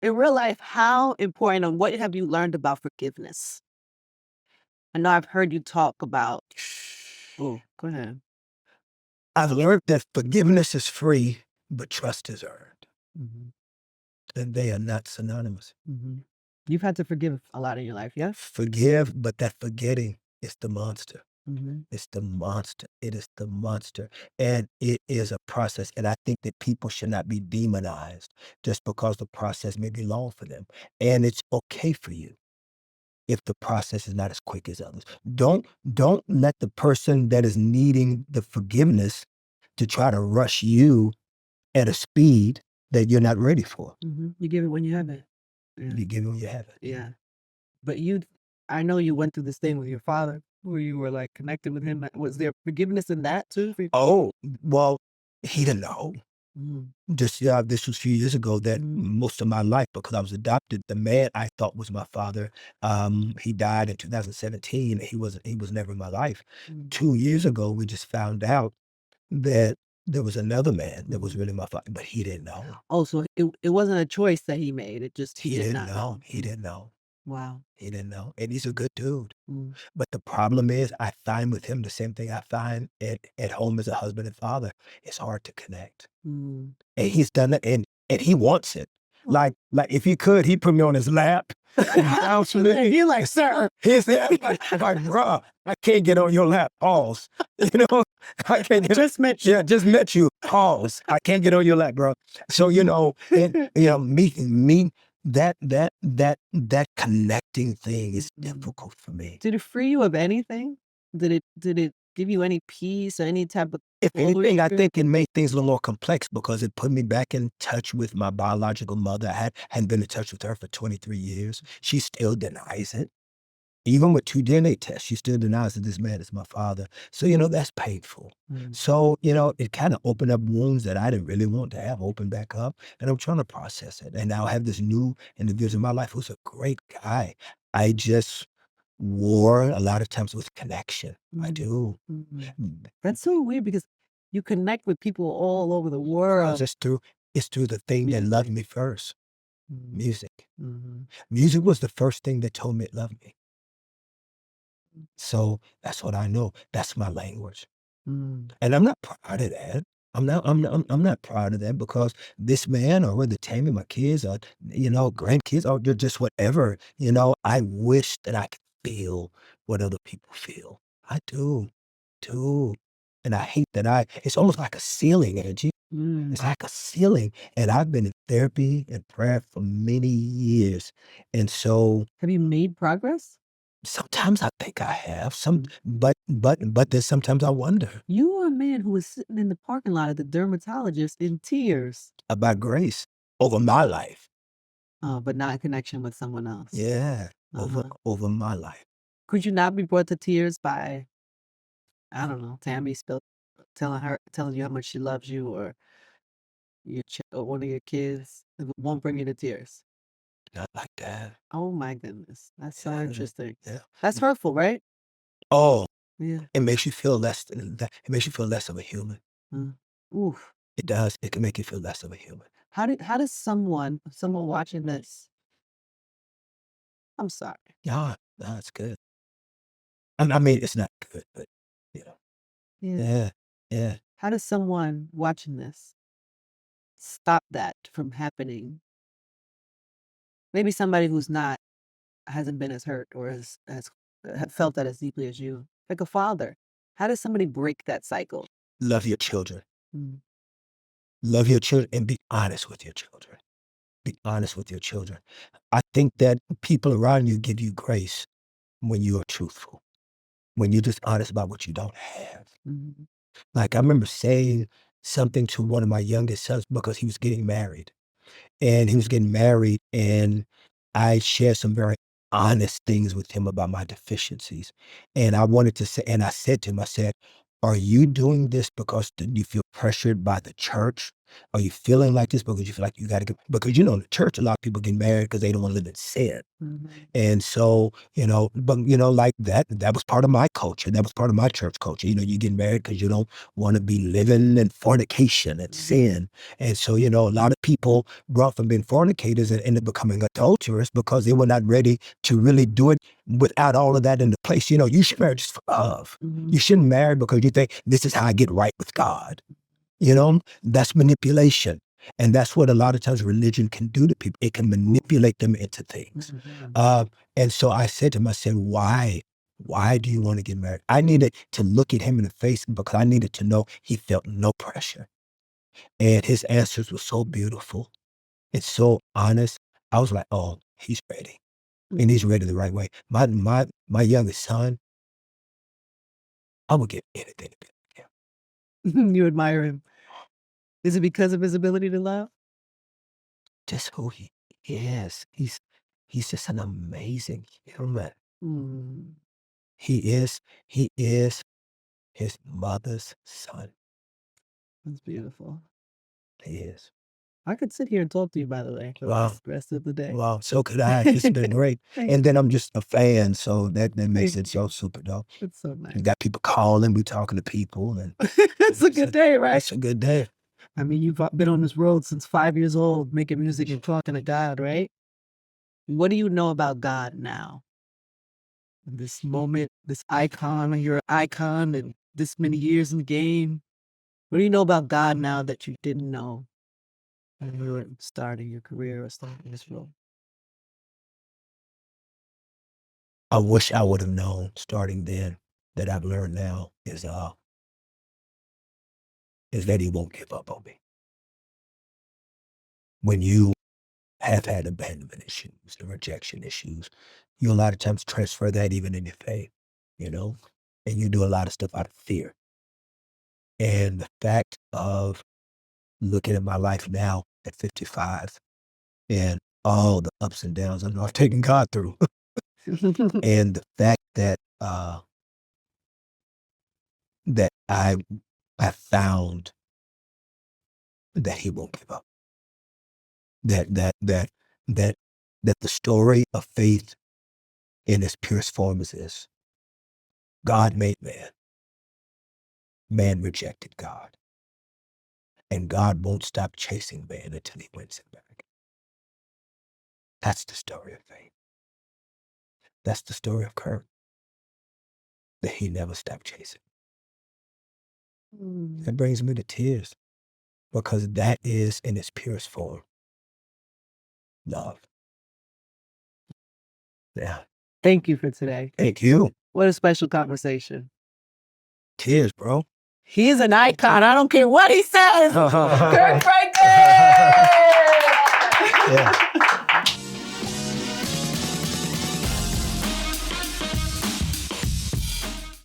in real life, how important and what have you learned about forgiveness? I know I've heard you talk about. Oh, go ahead. I've learned that forgiveness is free, but trust is earned. Mm-hmm. And they are not synonymous. Mm-hmm. You've had to forgive a lot in your life, yes? Forgive, but that forgetting is the monster. Mm-hmm. It's the monster. It is the monster. And it is a process. And I think that people should not be demonized just because the process may be long for them. And it's okay for you if the process is not as quick as others. Don't let the person that is needing the forgiveness to try to rush you at a speed that you're not ready for. Mm-hmm. You give it when you have it. Yeah. You give them, you have it. Yeah. But I know you went through this thing with your father where you were like connected with him. Was there forgiveness in that too? Oh, well, he didn't know. Mm-hmm. This was a few years ago that most of my life, because I was adopted, the man I thought was my father, he died in 2017. He was never in my life. 2 years ago, we just found out that there was another man that was really my father, but he didn't know. Oh, so it wasn't a choice that he made. It just He did didn't not know. know. He didn't know. Wow. He didn't know. And he's a good dude. Mm. But the problem is I find with him the same thing I find at home as a husband and father. It's hard to connect. Mm. And he's done it, and he wants it. Like if he could, he'd put me on his lap. You're like, sir. He's like, bro, I can't get on your lap. Pause. You know, I can't get, Just met you. yeah, just met you. Pause. I can't get on your lap, bro. So and me that connecting thing is difficult for me. Did it free you of anything? Did it give you any peace or any type of? If anything, I think it made things a little more complex because it put me back in touch with my biological mother. I hadn't been in touch with her for 23 years. She still denies it. Even with 2 DNA tests, she still denies that this man is my father. So, that's painful. So, it kind of opened up wounds that I didn't really want to have open back up. And I'm trying to process it. And now I have this new individual in my life who's a great guy. I just war a lot of times with connection. I do. That's so weird because you connect with people all over the world. It's through the thing that loved me first. Mm. Music. Mhm. Music was the first thing that told me it loved me. So that's what I know. That's my language. Mm. And I'm not proud of that. I'm not proud of that because this man or whether Tammy, my kids or, grandkids or just whatever, I wish that I could feel what other people feel. I do. And I hate that it's almost like a ceiling, Angie. It's like a ceiling. And I've been in therapy and prayer for many years. And so Have you made progress? sometimes I think I have but then sometimes I wonder You are a man who was sitting in the parking lot at the dermatologist in tears. about grace over my life. But not in connection with someone else. Yeah. Uh-huh. Over my life. Could you not be brought to tears by, I don't know, Tammy telling you how much she loves you, or or one of your kids? It won't bring you to tears. Not like that. Oh my goodness, that's so Yeah. interesting. Yeah. That's hurtful, right? Oh, Yeah. it makes you feel less it makes you feel less of a human. Oof. It does. It can make you feel less of a human. How does someone watching this? I'm sorry. Yeah, no, it's good. I mean, it's not good, but Yeah. yeah, yeah. How does someone watching this stop that from happening? Maybe somebody who's hasn't been as hurt or has felt that as deeply as you, like a father. How does somebody break that cycle? Love your children. Mm. Love your children and be honest with your children. Be honest with your children. I think that people around you give you grace when you are truthful, when you're just honest about what you don't have. Mhm. Like I remember saying something to one of my youngest sons because he was getting married. And I shared some very honest things with him about my deficiencies. And I said to him, I said, are you doing this because you feel pressured by the church Are you feeling like this because you feel like you got to get, because in the church, a lot of people get married because they don't want to live in sin. And so, but like that was part of my culture. That was part of my church culture. You get married because you don't want to be living in fornication and sin. And so, a lot of people brought from being fornicators and ended up becoming adulterers because they were not ready to really do it without all of that into place. You should marry just for love. You shouldn't marry because you think this is how I get right with God. That's manipulation. And that's what a lot of times religion can do to people. It can manipulate them into things. And so I said to him, I said, why? Why do you want to get married? I needed to look at him in the face because I needed to know he felt no pressure. And his answers were so beautiful. It's so honest. I was like, oh, he's ready. And he's ready the right way. My youngest son, I would give anything to be like him. You admire him. Is it because of his ability to love? Just who he is. He's just an amazing human. He is his mother's son. That's beautiful. He is. I could sit here and talk to you, by the way, for the rest of the day. Wow, so could I. It's been great. And then I'm just a fan, so that makes it so super dope. It's so nice. You got people calling, we talking to people, and it's a good day, right? It's a good day. I mean, you've been on this road since 5 years old, making music and talking to God, right? What do you know about God now? In this moment, this icon, you're an icon, and this many years in the game. What do you know about God now that you didn't know when you were starting your career or starting this role? I wish I would have known starting then that I've learned now is that he won't give up on me. When you have had abandonment issues and rejection issues, you a lot of times transfer that even in your faith, and you do a lot of stuff out of fear. And the fact of looking at my life now at 55 and all the ups and downs I know I've taken God through, and the fact that that I found that he won't give up. That the story of faith in its purest form is this: God made man. Man rejected God. And God won't stop chasing man until he wins it back. That's the story of faith. That's the story of Kirk. That he never stopped chasing. That brings me to tears because that is in its purest form love. Yeah. Thank you for today. Thank you. What a special conversation. Tears, bro. He's an icon. I don't care what he says. Kirk Franklin! Yeah.